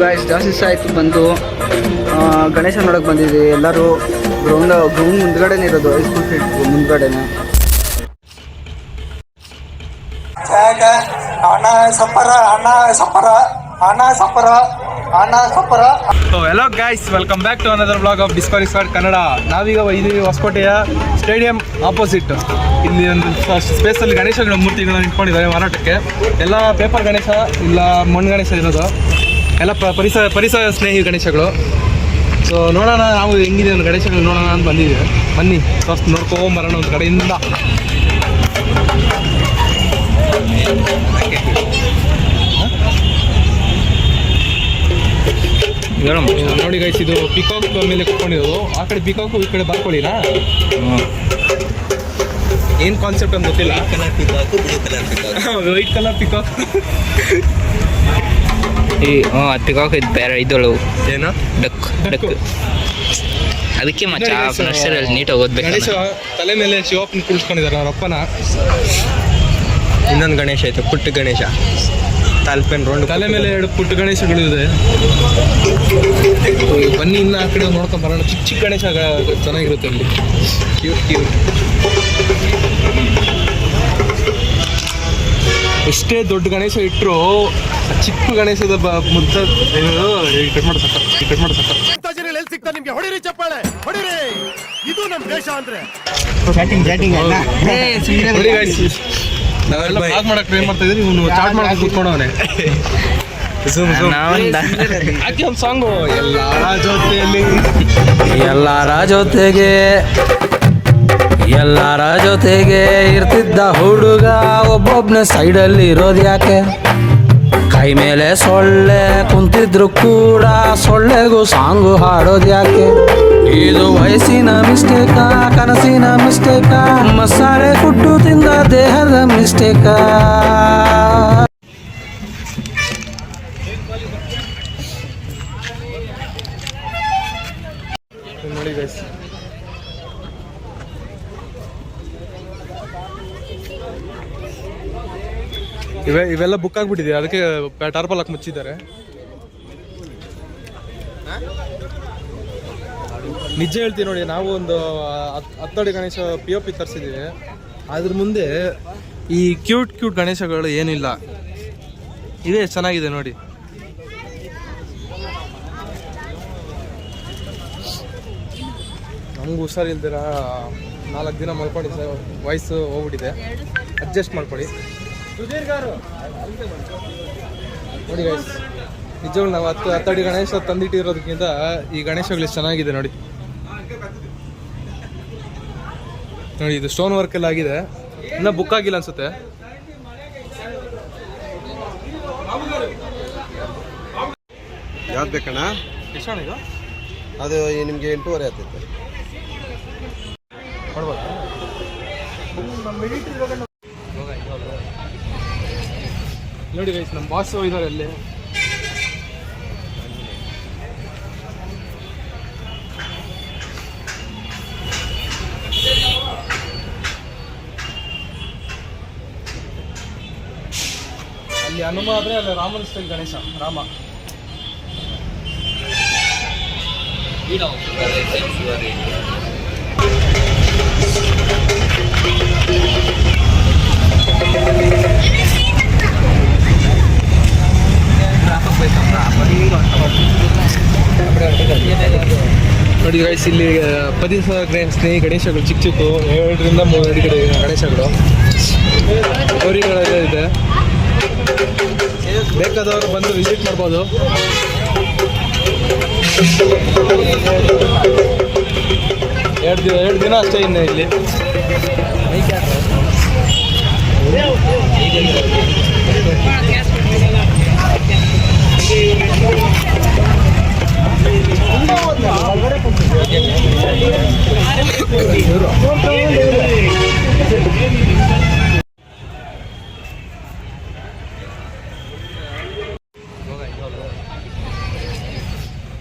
Guys ಜಾಸ್ತಿ ದಿವಸ ಆಯಿತು ಬಂದು ಗಣೇಶ ನೋಡೋಕೆ ಬಂದಿದ್ದೀವಿ. ಎಲ್ಲರೂ ಗ್ರೌಂಡ್ ಮುಂದ್ಗಡೆನೇ ಇರೋದು, ಹೈಸ್ಕೂಲ್ ಫೀಲ್ಡ್ ಮುಂದ್ಗಡೆನೆ. Hello guys, welcome back to another blog of Discovery Spot Kannada. ನಾವೀಗ ಇದೀವಿ ಹೊಸಕೋಟೆಯ ಸ್ಟೇಡಿಯಂ ಆಪೋಸಿಟ್. ಇಲ್ಲಿ ಒಂದು ಸ್ಪೇಸಲ್ಲಿ ಗಣೇಶಗಳ ಮೂರ್ತಿಗಳನ್ನ ಇಟ್ಕೊಂಡಿದ್ದಾರೆ ಮಾರಾಟಕ್ಕೆ. ಎಲ್ಲ ಪೇಪರ್ ಗಣೇಶ ಇಲ್ಲ ಮಣ್ಣು ಗಣೇಶ ಇರೋದು, ಎಲ್ಲ ಪರಿಸರ ಸ್ನೇಹಿ ಗಣೇಶಗಳು. ಸೊ ನೋಡೋಣ ನಾವು ಹೆಂಗಿದೆ ಒಂದು ಗಣೇಶಗಳು ನೋಡೋಣ ಅಂತ ಬಂದಿದ್ದೀವಿ. ಬನ್ನಿ ಫಸ್ಟ್ ನೋಡ್ಕೊಂಬರೋಣ ಒಂದು ಕಡೆಯಿಂದ. ನೋಡಿ ಗೈಸ್, ಇದು ಪಿಕಾಕ್ ಮೇಲೆ ಕುತ್ಕೊಂಡಿರೋದು. ಆ ಕಡೆ ಪಿಕಾಕು, ಈ ಕಡೆ ಬಾರ್ಕೊಳ್ಳಿನಾ. ಏನು ಕಾನ್ಸೆಪ್ಟ್ ಅಂತ ಗೊತ್ತಿಲ್ಲ. White colour peacock. ಪಿಕಾಕ್ ಇದು ಬೇರೆ ಇದಳು ಏನೋ ಡಕ್ ಅದಕ್ಕೆ ಮತ್ತೆ ನರ್ಸರಿಯಲ್ಲಿ ನೀಟಾಗಿ ಓದ್ಬೇಕು. ಗಣೇಶ ತಲೆ ಮೇಲೆ ಶಿವಪ್ಪನ ಕುಳಿಸ್ಕೊಂಡಿದ್ದಾರೆ ಅವ್ರ ಅಪ್ಪನ. ಇನ್ನೊಂದು ಗಣೇಶ ಐತೆ, ಪುಟ್ಟ ಗಣೇಶ, ತಾಲ್ಪೇನ್ ರೌಂಡ್ ತಲೆ ಮೇಲೆ 2 ಪುಟ್ಟ ಗಣೇಶಗಳು ಇದೆ. ಬನ್ನಿ ಇನ್ನು ಆ ಕಡೆ ನೋಡ್ಕೊಂಡು ಬರೋಣ. ಚಿಕ್ಕ ಗಣೇಶ ಚೆನ್ನಾಗಿರುತ್ತೆ ಅಲ್ಲಿ, ಕ್ಯೂಟ್. ಎಷ್ಟೇ ದೊಡ್ಡ ಗಣೇಶ ಇಟ್ಟರು ಚಿಕ್ಕ ಗಣೇಶದ ಮುದ್ದ ಕಟ್ ಮಾಡಿ ಸಕ್ಕ ನಿಮ್ಗೆ ಹೊಡಿರಿ, ಚಪ್ಪಾಳೆ ಹೊಡಿರಿ. ಇದು ನಮ್ಮ ದೇಶ ಅಂದ್ರೆ ನಾವೆಲ್ಲ ಬ್ಲಾಗ್ ಮಾಡಕ್ ಟ್ರೈ ಮಾಡ್ತಾ ಇದ್ರಿ, ಇವನು ಚಾಟ್ ಮಾಡಕ್ ಕೂತ್ಕೊಂಡವನೆ. ಹಾಕಿ ಒಂದು ಸಾಂಗು. ಎಲ್ಲರ ಜೊತೆಗೆ ಇರ್ತಿದ್ದ ಹುಡುಗ ಒಬ್ಬೊಬ್ನ ಸೈಡಲ್ಲಿ ಇರೋದು ಯಾಕೆ? ಕೈ ಮೇಲೆ ಸೊಳ್ಳೆ ಕುಂತಿದ್ರು ಕೂಡ ಸೊಳ್ಳೆಗೂ ಸಾಂಗು ಹಾಡೋದು ಯಾಕೆ? ಇದು ವಯಸ್ಸಿನ ಮಿಸ್ಟೇಕಾ, ಕನಸಿನ ಮಿಸ್ಟೇಕಾ, ಮಸಾಲೆ ಕುಟ್ಟು ತಿಂದ ದೇಹದ ಮಿಸ್ಟೇಕಾ? ನೋಡಿ ಗೈಸ್, ಇವೆಲ್ಲ ಬುಕ್ ಆಗ್ಬಿಟ್ಟಿದೆ, ಅದಕ್ಕೆ ಟಾರ್ಪಲ್ ಹಾಕಿ ಮುಚ್ಚಿದ್ದಾರೆ. ನಿಜ ಹೇಳ್ತೀವಿ ನೋಡಿ, ನಾವು ಒಂದು 10 ಅಡಿ ಗಣೇಶ POP ತರಿಸಿದ್ದೀವಿ. ಅದ್ರ ಮುಂದೆ ಈ ಕ್ಯೂಟ್ ಗಣೇಶಗಳು ಏನಿಲ್ಲ. ಇದೇ ಚೆನ್ನಾಗಿದೆ ನೋಡಿ. ನಮಗೂ ಹುಷಾರಿಲ್ದಿರ 4 ದಿನ ಮಲ್ಕೊಂಡು ವಯಸ್ಸು ಹೋಗ್ಬಿಟ್ಟಿದೆ, ಅಡ್ಜಸ್ಟ್ ಮಾಡ್ಕೊಳ್ಳಿ. ನೋಡಿ ಗೈಸ್, ನಿಜವಾಗ್ಲೂ ನಾವು 10 ಅಡಿ ಗಣೇಶ ತಂದಿಟ್ಟಿರೋದಕ್ಕಿಂತ ಈ ಗಣೇಶಗಳು ಚೆನ್ನಾಗಿದೆ ನೋಡಿ. ಇದು ಸ್ಟೋನ್ ವರ್ಕ್ ಎಲ್ಲ ಆಗಿದೆ, ಇನ್ನೂ ಬುಕ್ ಆಗಿಲ್ಲ ಅನ್ಸುತ್ತೆ. ಯಾವ್ದು ಬೇಕಣ್ಣ? ಎಷ್ಟು ಇದು? ಅದು ನಿಮಗೆ 8.5 ಆಗ್ತೈತೆ. ನೋಡಿ ಗೈಸ್, ನಮ್ಮ ಬಾಸ್ ಇದ್ದಾರೆ ಅಲ್ಲಿ. ಅಲ್ಲಿ ಹನುಮ ಆದ್ರೆ ಅಲ್ಲಿ ರಾಮನ ಸ್ಟೈಲ್ ಗಣೇಶ, ರಾಮ. ನೋಡಿ ಗೈಸ್, ಇಲ್ಲಿ ಪರಿಸರ ಸ್ನೇಹಿ ಗಣೇಶಗಳು ಚಿಕ್ಕ 2 ರಿಂದ 3 ಅಡಿ ಗಣೇಶಗಳು ಗೌರಿಗಳೆಲ್ಲ ಇದೆ. ಬೇಕಾದವರು ಬಂದು ವಿಸಿಟ್ ಮಾಡ್ಬೋದು. ಎರಡು ದಿನ ಅಷ್ಟೇ ಇನ್ನು ಇಲ್ಲಿ.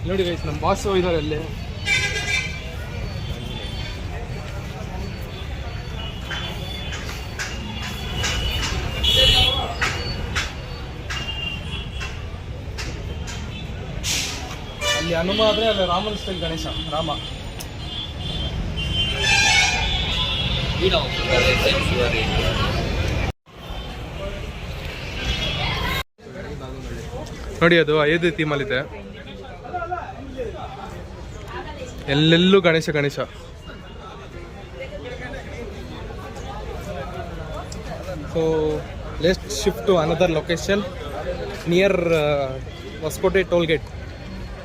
ನೋಡಿ ಗೈಸ್, ನಮ್ಮ ಬಾಸ್ ಇದ್ದಾರೆ ಅಲ್ಲಿ. ಇಲ್ಲಿ ಹನುಮ ಆದರೆ ಅಲ್ಲಿ ರಾಮನ ಸ್ಟೈಲ್ ಗಣೇಶ ರಾಮ. ನೋಡಿ ಅದು ಅಯೋಧ್ಯೆ ಥೀಮಲ್ಲಿದೆ. ಎಲ್ಲೆಲ್ಲೂ Ganesha Ganesha. So let's shift to another location near Hosakote toll gate.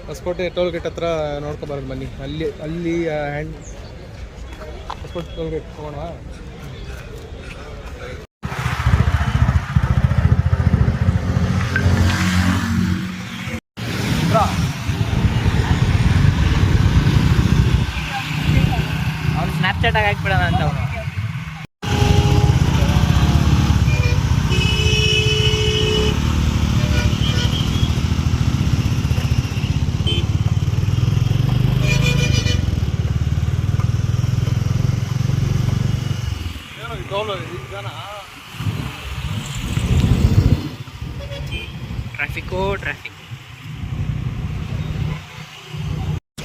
Hosakote toll gate ಹತ್ರ ನೋಡ್ಕೊಬಾರ್ದು ಬನ್ನಿ. ಅಲ್ಲಿ ಹೊಸಕೋಟೆ ಟೋಲ್ ಗೇಟ್ ಹೋಗೋಣ. ಅವ್ನು ಸ್ನ್ಯಾಪ್ಚಾಟಾಗಿ ಹಾಕ್ಬಿಡೋಣ ಅಂತ ಅವನು. ಟ್ರಾಫಿಕ್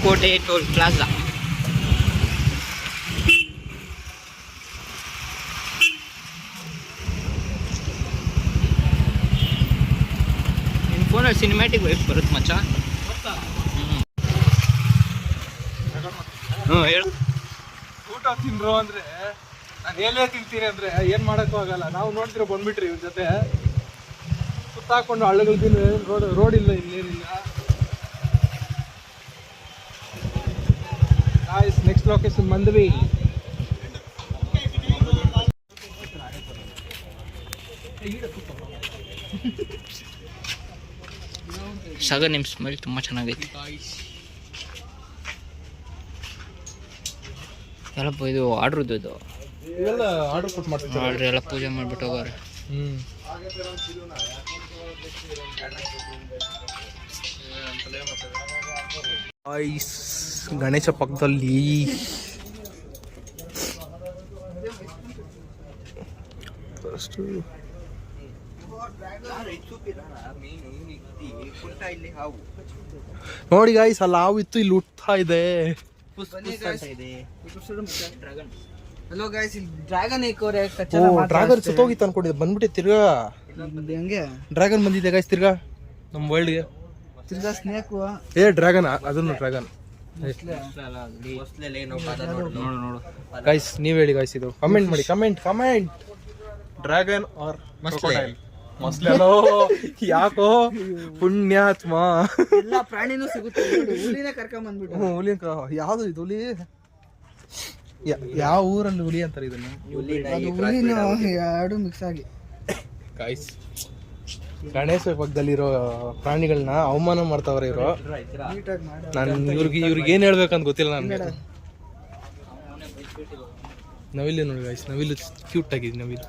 ಕೋಟೆ ಟೋಲ್ ಪ್ಲಾಜಾ. ನಿನ್ನ ಫೋನಲ್ಲಿ ಸಿನಿಮ್ಯಾಟಿಕ್ ವೈಫ್ ಬರುತ್ತೆ ಮಚ್ಚ. ಹೇಳು. ಊಟ ತಿನ್ರು ಅಂದರೆ ನಾನು ಎಲ್ಲೇ ತಿಂತೀನಿ ಅಂದರೆ ಏನು ಮಾಡೋಕ್ಕೂ ಆಗಲ್ಲ. ನಾವು ನೋಡ್ತಿರೋ ಬಂದ್ಬಿಟ್ರಿ ಇವ್ರ ಜೊತೆ ಸುತ್ತಾಕೊಂಡು ಹಳ್ಳಗಳು ತಿನ್ನು. ರೋಡ್ ಇಲ್ಲ, ಇಲ್ಲೇನಿಲ್ಲ. ನೆಕ್ಸ್ಟ್ ಲೊಕೇಶನ್ ಬಂದ್ವಿ. ಸಾಗ ನಿಮ್ಮ ಸ್ಮೆಲ್ ತುಂಬ ಚೆನ್ನಾಗೈತಿ. ಎಲ್ಲಪ್ಪ ಇದು ಆರ್ಡ್ರದ್ದು ಇದು ಇವೆಲ್ಲ ಆರ್ಡರ್ ಕೊಟ್ಟು ಮಾಡ್ತಾರೆ. ಆರ್ಡ್ರ್ ಎಲ್ಲ ಪೂಜೆ ಮಾಡಿಬಿಟ್ಟು ಹೋಗೋರು. ಗಣೇಶ ಪಕ್ಕದಲ್ಲಿ ನೋಡಿ ಗಾಯ್ಸ್, ಅಲ್ಲಿ ಹಾವು ಇತ್ತು, ಇಲ್ಲಿ ಹುಟ್ತಾ ಇದೆ. ಹಲೋ ಗೈಸ್, ಇಲ್ಲಿ ಡ್ರ್ಯಾಗನ್ ಏಕೋರೆ ಡ್ರ್ಯಾಗನ್ ಸುತ್ತೋಗಿತ್ತು ಅನ್ಕೊಂಡಿದ್ದೆ. ಬಂದ್ಬಿಟ್ಟೆ ತಿರ್ಗಾ ಹೆಂಗೆ ಡ್ರ್ಯಾಗನ್ ಬಂದಿದೆ ಗಾಯ್ಸ್ ತಿರ್ಗಾ ನಮ್ಮ ವರ್ಲ್ಡ್ಗೆ. ತಿರ್ಗಾ ಸ್ನೇಕು ಡ್ರ್ಯಾಗನ್, ಅದನ್ನು ಡ್ರ್ಯಾಗನ್. ಗೈಸ್ ನೀವ್ ಹೇಳಿ ಗಾಯ್ಸ್, ಇದು ಕಮೆಂಟ್ ಮಾಡಿ. Comment dragon or crocodile? ಮೊಸಳೆನೋ ಯಾಕೋ ಪುಣ್ಯಾತ್ಮ. ಎಲ್ಲ ಪ್ರಾಣಿನೂ ಸಿಗುತ್ತೆ. ಹುಲಿನೇ ಕರ್ಕೊಂಡ್ ಬಂದ್ಬಿಟ್ಟು. ಹುಲಿ ಯಾವ್ದು ಇದು? ಹುಲಿ ಯಾವ ಊರಲ್ಲಿ ಹುಲಿ ಅಂತಾರೆ ಇದನ್ನು? ಎರಡು ಮಿಕ್ಸ್ ಆಗಿ. ಗೈಸ್ ಗಣೇಶ ಪಕ್ಕದಲ್ಲಿರೋ ಪ್ರಾಣಿಗಳನ್ನ ಅವಮಾನ ಮಾಡ್ತಾವ್ರೆ ಇವರು. ನಾನು ಇವ್ರಿಗೆ ಏನ್ ಹೇಳ್ಬೇಕಂತ ಗೊತ್ತಿಲ್ಲ ನನ್ಗೆ. ನವಿಲು ನೋಡಿ ಗೈಸ್, ನವಿಲು ಕ್ಯೂಟ್ ಆಗಿದೆ ನವಿಲು.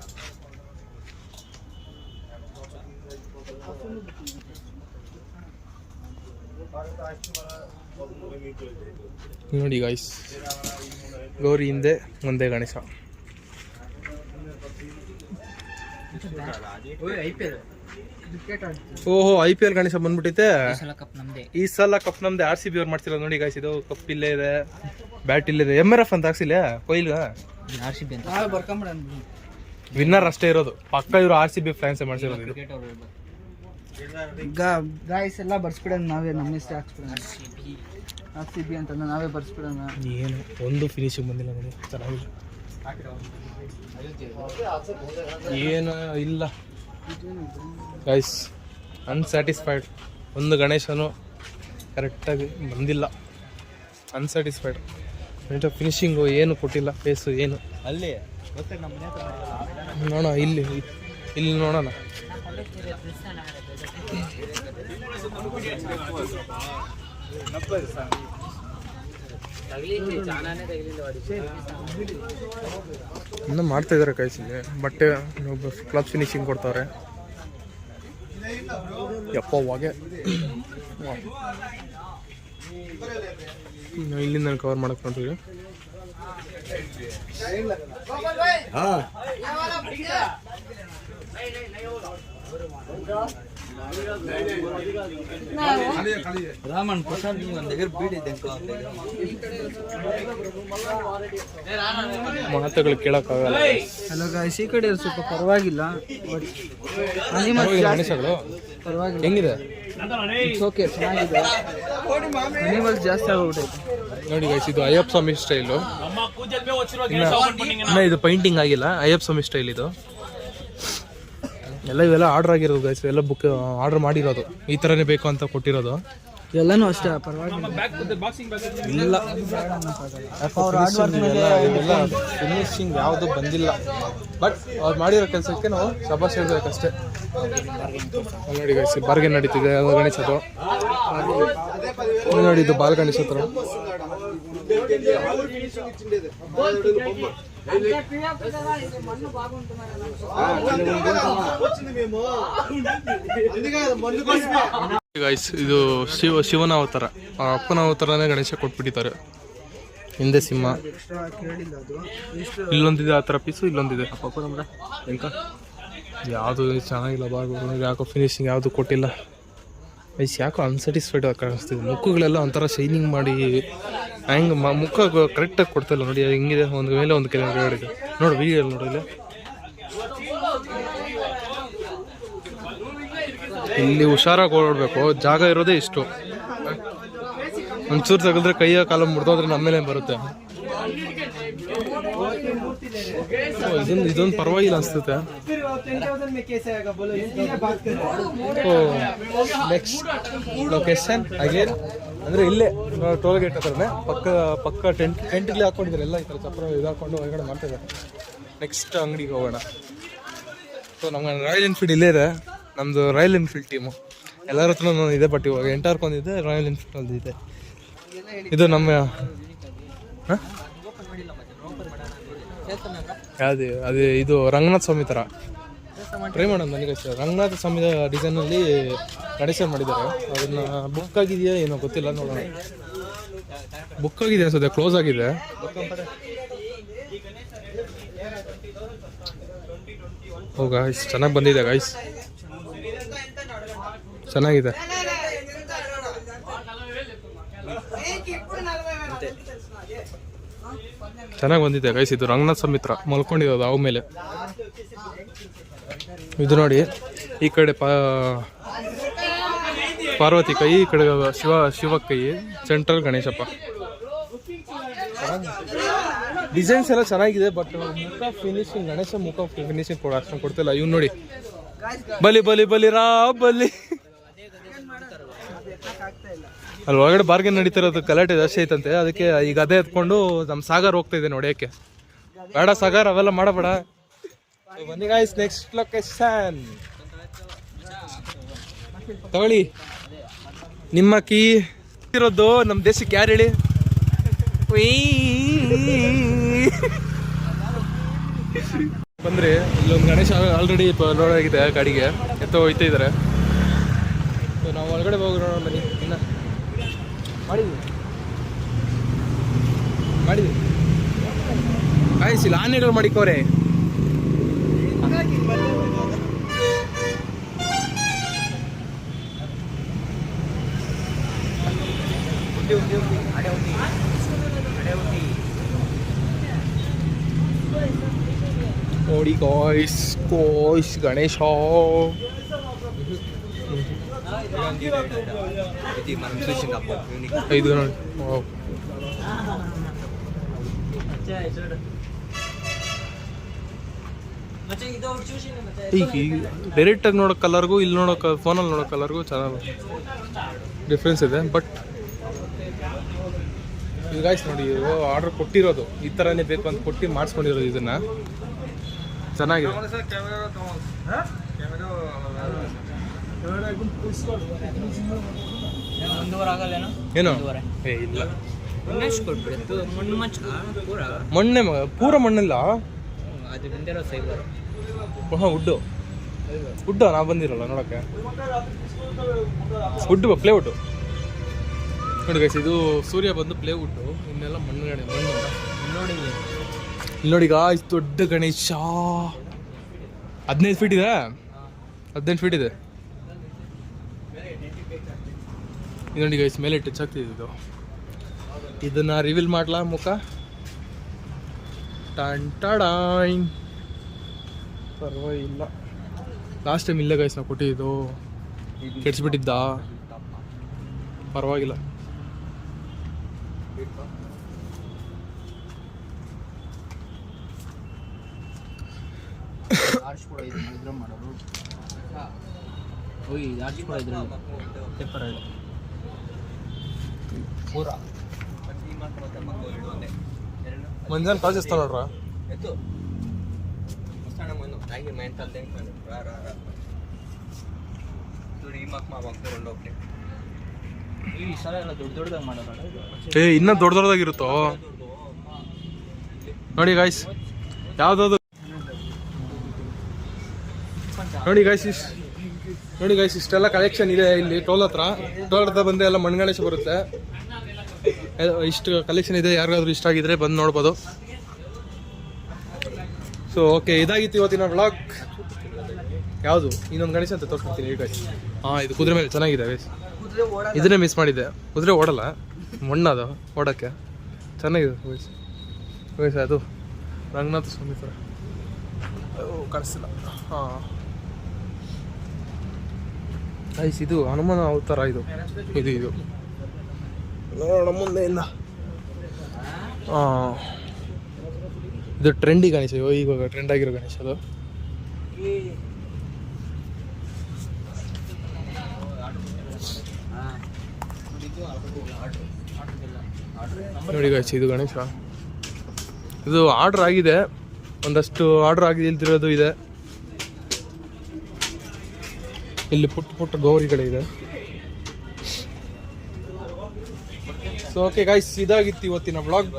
ನೋಡಿ ಗೈಸ್, ಗೌರಿ ಹಿಂದೆ ಮುಂದೆ ಗಣೇಶ. ಓಹೋ, IPL ಗಣೇಶ ಬಂದ್ಬಿಟ್ಟೈತೆ. ಈ ಸಲ ಕಪ್ ನಮ್ದೆ. RCB ಅವ್ರು ಮಾಡ್ತಿಲ್ಲ ನೋಡಿ ಗೈಸ್. ಇದು ಕಪ್ ಇಲ್ಲೇ ಇದೆ, ಬ್ಯಾಟ್ ಇಲ್ಲೇ ಇದೆ. MRF ಅಂತ ಹಾಕ್ಸಿಲ್ಲ ಕೊಯ್ಲ್ಗ. RCB ಅಂತ ವಿನ್ನರ್ ಅಷ್ಟೇ ಇರೋದು. ಪಕ್ಕ ಇವರು RCB ಫ್ಯಾನ್ಸ್ ಮಾಡ್ಸಿರೋದು. ಗಾಯ್ಸ್ ಎಲ್ಲ ಬರ್ಸ್ಬಿಡೋಣ ನಾವೇ, ನಮ್ಮ ಇಷ್ಟ ಹಾಕ್ಸ್ಬಿಡೋಣ. RCB ಅಂತ ನಾವೇ ಬರ್ಸ್ಬಿಡೋಣ. ಏನು ಒಂದು ಫಿನಿಶಿಂಗ್ ಬಂದಿಲ್ಲ ನೋಡಿ, ಚೆನ್ನಾಗಿಲ್ಲ. ಏನು ಇಲ್ಲ ಗೈಸ್, ಅನ್ಸ್ಯಾಟಿಸ್ಫೈಡ್. ಒಂದು ಗಣೇಶನು ಕರೆಕ್ಟಾಗಿ ಬಂದಿಲ್ಲ, ಅನ್ಸ್ಯಾಟಿಸ್ಫೈಡ್. ಫಿನಿಶಿಂಗು ಏನು ಕೊಟ್ಟಿಲ್ಲ, ಫೇಸು ಏನು. ಅಲ್ಲಿ ನೋಡೋಣ, ಇಲ್ಲಿ ನೋಡೋಣ. ಇನ್ನೂ ಮಾಡ್ತಾ ಇದಾರೆ ಕೈಸಿಗೆ. ಬಟ್ಟೆ ಕ್ಲಬ್ ಫಿನಿಶಿಂಗ್ ಕೊಡ್ತಾರೆ. ಯಪ್ಪವಾಗೆ ಇಲ್ಲಿಂದ ಕವರ್ ಮಾಡಕ್ ನೋಡ್ತೀವಿ. రామన్ ప్రసాద్ మన దగ్గర బీడి ಮಾತುಗಳು ಕೇಳೋಕ್ಕಾಗಲ್ಲ. ಹಲೋ ಗಾಯ್ಸ್, ಈ ಕಡೆ ಸ್ವಲ್ಪ ಪರವಾಗಿಲ್ಲ, ಗಣೇಶಗಳು ಪರವಾಗಿಲ್ಲ, ಹೆಂಗಿದೆ? ಓಕೆ, ಚೆನ್ನಾಗಿದೆ. ಅನಿಮಲ್ಸ್ ಜಾಸ್ತಿ ಆಗೋಗ್ಬಿಟ್ಟೈತೆ ನೋಡಿ ಗೈಸ್, ಇದು ಅಯ್ಯಪ್ಪ ಸ್ವಾಮಿ ಸ್ಟೈಲು. ಇನ್ನ ಇದು ಪೈಂಟಿಂಗ್ ಆಗಿಲ್ಲ, ಅಯ್ಯಪ್ಪ ಸ್ವಾಮಿ ಸ್ಟೈಲ್ ಇದು. ಎಲ್ಲ ಇವೆಲ್ಲ ಆರ್ಡರ್ ಆಗಿರೋದು ಗೈಸ್, ಎಲ್ಲ ಬುಕ್ ಆರ್ಡರ್ ಮಾಡಿರೋದು, ಈ ಥರನೇ ಬೇಕು ಅಂತ ಕೊಟ್ಟಿರೋದು. ಎಲ್ಲನೂ ಅಷ್ಟೇ, ಪರವಾಗಿಲ್ಲ. ಇಲ್ಲ ಇದೆಲ್ಲ ಫಿನಿಶಿಂಗ್ ಯಾವುದು ಬಂದಿಲ್ಲ, ಬಟ್ ಅವ್ರು ಮಾಡಿರೋ ಕೆಲಸಕ್ಕೆ ನಾವು ಶಬಾಷ್ ಹೇಳ್ಬೇಕಷ್ಟೇ. ನೋಡಿ ಗೈಸ್, ಬಾರ್ಗೇನ್ ನಡೀತಿದೆ ಗಣೇಶದು. ನೋಡಿ ಇದು ಬಾಲ್ ಗಣೇಶ ಹತ್ರ. ಗೈಸ್, ಇದು ಶಿವನ ಅವತಾರ, ಅಪ್ಪನ ಅವತಾರನೇ ಗಣೇಶ ಕೊಟ್ಬಿಟ್ಟಿದ್ದಾರೆ. ಹಿಂದೆ ಸಿಂಹ, ಇಲ್ಲೊಂದಿದೆ ಆ ಥರ ಪೀಸು, ಇಲ್ಲೊಂದಿದೆ. ಯಾವುದು ಚೆನ್ನಾಗಿಲ್ಲ ಬಾಗು, ಯಾಕೋ ಫಿನಿಶಿಂಗ್ ಯಾವುದು ಕೊಟ್ಟಿಲ್ಲ ಗೈಸ್. ಯಾಕೋ ಅನ್ಸ್ಯಾಟಿಸ್ಫೈಡ್ ಕಾಣಿಸ್ತಿದೆ. ಮುಖಗಳೆಲ್ಲ ಒಂಥರ ಶೈನಿಂಗ್ ಮಾಡಿ ಹೆಂಗೆ ಮುಖ ಕರೆಕ್ಟಾಗಿ ಕೊಡ್ತಾಯಿಲ್ಲ ನೋಡಿ, ಹಿಂಗಿದೆ ಒಂದು ಮೇಲೆ ಒಂದು ಕೆಳಗಡೆ. ನೋಡಿ ವಿಡಿಯೋ ನೋಡಿ, ಇಲ್ಲಿ ಹುಷಾರಾಗಿ ಓಡಾಡಬೇಕು, ಜಾಗ ಇರೋದೇ ಇಷ್ಟು. ಒಂಚೂರು ತಗಲಿದ್ರೆ ಕೈಯ ಕಾಲ ಮುರಿದೋದ್ರೆ ನಮ್ಮ ಮೇಲೆ ಬರುತ್ತೆ. ಇದೊಂದು ಪರವಾಗಿಲ್ಲ ಅನಿಸ್ತೈತೆ. ನೆಕ್ಸ್ಟ್ ಲೊಕೇಶನ್ ಅಗೇನ್ ಅಂದರೆ ಇಲ್ಲೇ ಟೋಲ್ ಗೇಟ್ ಹತ್ರನೇ ಪಕ್ಕ ಟೆಂಟ್ಗೆ ಹಾಕೊಂಡಿದ್ದಾರೆ ಎಲ್ಲ, ಈ ಥರ ಚಪ್ರ ಇದು ಹಾಕೊಂಡು ಹೊರಗಡೆ ಮಾಡ್ತಿದ್ದಾರೆ. ನೆಕ್ಸ್ಟ್ ಅಂಗಡಿಗೆ ಹೋಗೋಣ. ಸೊ ನಮ್ಗೆ ರಾಯಲ್ ಎನ್ಫೀಲ್ಡ್ ಇಲ್ಲೇ ಇದೆ, ನಮ್ಮದು ರಾಯಲ್ ಎನ್ಫೀಲ್ಡ್ ಟೀಮು. ಎಲ್ಲರ ಹತ್ರ ಇದೆ, ಬಟ್ ಇವಾಗ ಎಂಟಾರ್ಕೊಂಡಿದೆ ರಾಯಲ್ ಎನ್ಫೀಲ್ಡ್ ಅಲ್ಲಿ ಇದೆ. ಇದು ನಮ್ಮ ಯಾವುದು ಅದು, ಇದು ರಂಗನಾಥ ಸ್ವಾಮಿ ಥರ ಟ್ರೈ ಮಾಡೋಣ. ನನಗೆ ರಂಗನಾಥ ಸ್ವಾಮಿ ಡಿಸೈನಲ್ಲಿ ಗಣೇಶ ಮಾಡಿದ್ದಾರೆ. ಅದನ್ನು ಬುಕ್ ಆಗಿದೆಯಾ ಏನೋ ಗೊತ್ತಿಲ್ಲ, ನೋಡೋಣ. ಬುಕ್ ಆಗಿದೆ ಅನ್ಸುತ್ತೆ, ಕ್ಲೋಸ್ ಆಗಿದೆ. ಓ ಗಾಯ್ಸ್, ಚೆನ್ನಾಗಿ ಬಂದಿದೆ ಗಾಯ್ಸ್, ಚೆನ್ನಾಗಿದೆ. ಚೆನ್ನಾಗಿ ಬಂದಿದೆ ಗೈಸ್. ಇದು ರಂಗನಾಥ ಸ್ವಾಮಿ ಮಲ್ಕೊಂಡಿರೋದು ಅವ ಮೇಲೆ. ಇದು ನೋಡಿ, ಈ ಕಡೆ ಪಾರ್ವತಿ ಕೈ, ಈ ಕಡೆ ಶಿವ ಕೈ, ಸೆಂಟ್ರಲ್ ಗಣೇಶಪ್ಪ. ಡಿಸೈನ್ಸ್ ಎಲ್ಲ ಚೆನ್ನಾಗಿದೆ, ಬಟ್ ಮುಖ ಫಿನಿಶಿಂಗ್, ಗಣೇಶ ಮುಖ ಫಿನಿಶಿಂಗ್ ಅಷ್ಟೊಂದು ಕೊಡ್ತಿಲ್ಲ. ಇವ್ನು ನೋಡಿ, ಬಲಿ ಬಲಿ ಬಲಿ ರಾ ಬಲಿ ಅಲ್ಲಿ ಒಳಗಡೆ ಬಾರ್ಗೇನ್ ನಡೀತಿರೋದು, ಗಲಾಟೆ ಜಾಸ್ತಿ ಐತಂತೆ. ಅದಕ್ಕೆ ಈಗ ಅದೇ ಎತ್ಕೊಂಡು ನಮ್ಮ ಸಾಗರ್ ಹೋಗ್ತಾ ಇದೆ ನೋಡ್ಯಕ್ಕೆ. ಬೇಡ ಸಾಗರ್, ಅವೆಲ್ಲ ಮಾಡಬೇಡ. ಬನ್ನಿ ಗಾಯ್ಸ್, ನೆಕ್ಸ್ಟ್ ಲೊಕೇಶನ್ ತಗೊಳ್ಳಿ. ನಿಮ್ಮ ಕೀ ಇರೋದು ನಮ್ಮ ದೇಶಕ್ಕೆ ಯಾರು ಹೇಳಿ? ಬಂದ್ರೆ ಇಲ್ಲೊಂದು ಗಣೇಶ ಆಲ್ರೆಡಿ ಲೋಡ್ ಆಗಿದೆ, ಗಾಡಿಗೆ ಎತ್ತೋ ಹೋಯ್ತಾ ಇದ್ದಾರೆ. ನಾವು ಹೊರಗಡೆ ಹೋಗಿ ನೋಡೋಣ ಬನ್ನಿ. ಇನ್ನ ಮಾಡಿದ್ವಿ ಆಯ್ಸಿಲ್ಲ, ಆನೆಗಳು ಮಾಡಿಕೋರೆ. ನೋಡಿ ಗಾಯ್ಸ್ ಗಣೇಶ ಇದು ನೋಡಿ. ಈಗ ಡೈರೆಕ್ಟಾಗಿ ನೋಡೋ ಕಲರ್ಗೂ ಇಲ್ಲಿ ನೋಡೋ ಫೋನಲ್ಲಿ ನೋಡೋ ಕಲರ್ಗೂ ಚೆನ್ನಾಗಿ ಡಿಫ್ರೆನ್ಸ್ ಇದೆ. ಬಟ್ ಈಗ ಗಾಯ್ಸ್ ನೋಡಿ, ಆರ್ಡರ್ ಕೊಟ್ಟಿರೋದು ಈ ಥರನೇ ಬೇಕು ಅಂತ ಕೊಟ್ಟು ಮಾಡಿಸ್ಕೊಂಡಿರೋದು. ಇದನ್ನು ಚೆನ್ನಾಗಿದೆ. ಏನು ಏ ಇಲ್ಲ, ಮಣ್ಣೆ ಪೂರ ಮಣ್ಣಿಲ್ಲ. ವುಡ್ಡು ನಾವು ಬಂದಿರಲ್ಲ ನೋಡೋಕ್ಕೆ. ಪ್ಲೇವುಡ್ಡು ನೋಡಿ ಗೈಸ್, ಇದು ಸೂರ್ಯ ಬಂದು ಪ್ಲೇವುಡ್ಡು, ಇನ್ನೆಲ್ಲ ಮಣ್ಣು ನೋಡಿ. ಇಲ್ಲಿ ನೋಡಿ ಗಾಯ್ಸ್, ದೊಡ್ಡ ಗಣೇಶ 15 ಫೀಟ್ ಇದೆ, 18 ಫೀಟ್ ಇದೆ. ನೋಡಿ ಗೈಸ್ ಮೇಲೆ ಟಚ್ ಆಗ್ತಿದೆ ಇದು. ಇದನ್ನ ರಿವೀಲ್ ಮಾಡ್ಲಾ ಮುಖ? ಟಂಟಾಡಾಯ್. ಪರವಾಗಿಲ್ಲ. ಲಾಸ್ಟ್ ಟೈಮ್ ಇಲ್ಲೇ ಗೈಸ್ ನಾವು ಕೊಟ್ಟಿದ್ದು ಕೆಡಿಸ್ಬಿಟ್ಟಿದ್ದ. ಪರವಾಗಿಲ್ಲ. ಆರಿಸ್ಕೊಡ ಇದು ಇದ್ರ ಮಾಡೋರು. ಓಯ್ ಆರಿಸ್ಕೊಡ ಇದ್ರಲ್ಲಿ ಪೇಪರ್ ಅಲ್ಲಿ ಪೂರ ಮಂಜಾನ್ ಕಾಲ್ಸ್ ನೋಡ್ರ. ಈ ಸಲ ಎಲ್ಲ ದೊಡ್ಡ ದೊಡ್ಡದಾಗಿ ಮಾಡೋಣ. ಇನ್ನೂ ದೊಡ್ಡದಾಗಿರುತ್ತೋ ನೋಡಿ ಗಾಯ್ಸ್. ಯಾವ್ದಾದ್ರು ನೋಡಿ ಗಾಯ್ಸ್ ಇಷ್ಟೆಲ್ಲ ಕಲೆಕ್ಷನ್ ಇದೆ ಇಲ್ಲಿ ಟೋಲ್ ಹತ್ರ ಬಂದರೆ ಎಲ್ಲ ಮಣ್ಗಣೇಶ ಬರುತ್ತೆ. ಇಷ್ಟು ಕಲೆಕ್ಷನ್ ಇದೆ. ಯಾರಿಗಾದ್ರೂ ಇಷ್ಟ ಆಗಿದ್ರೆ ಬಂದು ನೋಡ್ಬೋದು. ಸೊ ಓಕೆ, ಇದಾಗಿತ್ತು ಇವತ್ತಿನ ವ್ಲಾಗ್. ಯಾವುದು ಇನ್ನೊಂದು ಗಣೇಶ ಅಂತ ತೋರಿಸ್ಕೊಡ್ತೀನಿ ಈಗ. ಇದು ಕುದುರೆ ಮೇಲೆ ಚೆನ್ನಾಗಿದೆ ಗೈಸ್. ಇದನ್ನೇ ಮಿಸ್ ಮಾಡಿದ್ದೆ. ಕುದುರೆ ಓಡಲ್ಲ, ಮಣ್ಣದು ಓಡೋಕ್ಕೆ ಚೆನ್ನಾಗಿದೆ ಗೈಸ್. ಅದು ರಂಗನಾಥ ಸ್ವಾಮಿ ಥರ ಕಾಣಿಸ್ತಿಲ್ಲ. ಗೈಸ್ ಇದು ಹನುಮಾನ ಅವತಾರ. ಇದು ನೋಡೋಣ ಮುಂದೆಯಿಂದ. ಇದು ಟ್ರೆಂಡಿ ಗಣೇಶ. ಇವಾಗ ಟ್ರೆಂಡ್ ಆಗಿರೋ ಗಣೇಶ ಅದು. ನೋಡಿ ಗೈಸ್ ಇದು ಗಣೇಶ. ಇದು ಆರ್ಡ್ರ್ ಆಗಿದೆ, ಒಂದಷ್ಟು ಆರ್ಡ್ರ್ ಆಗಿಲ್ದಿರೋದು ಇದೆ. ಇಲ್ಲಿ ಪುಟ್ಟ ಗೌರಿಗಳಿದೆ. ಸೊ ಓಕೆ ಗೈಸ್, ಇದಾಗಿತ್ತು ಇವತ್ತಿನ ವ್ಲಾಗ್.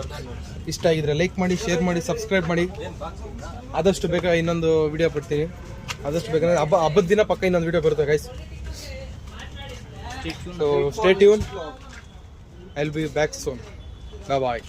ಇಷ್ಟ ಆಗಿದ್ರೆ ಲೈಕ್ ಮಾಡಿ, ಶೇರ್ ಮಾಡಿ, ಸಬ್ಸ್ಕ್ರೈಬ್ ಮಾಡಿ. ಆದಷ್ಟು ಬೇಗ ಇನ್ನೊಂದು ವಿಡಿಯೋ ಬಿಡ್ತೀನಿ. ಆದಷ್ಟು ಬೇಕಂದ್ರೆ ಹಬ್ಬದ ದಿನ ಪಕ್ಕ ಇನ್ನೊಂದು ವಿಡಿಯೋ ಬರುತ್ತೆ guys. So stay tune. I will be back soon. Bye.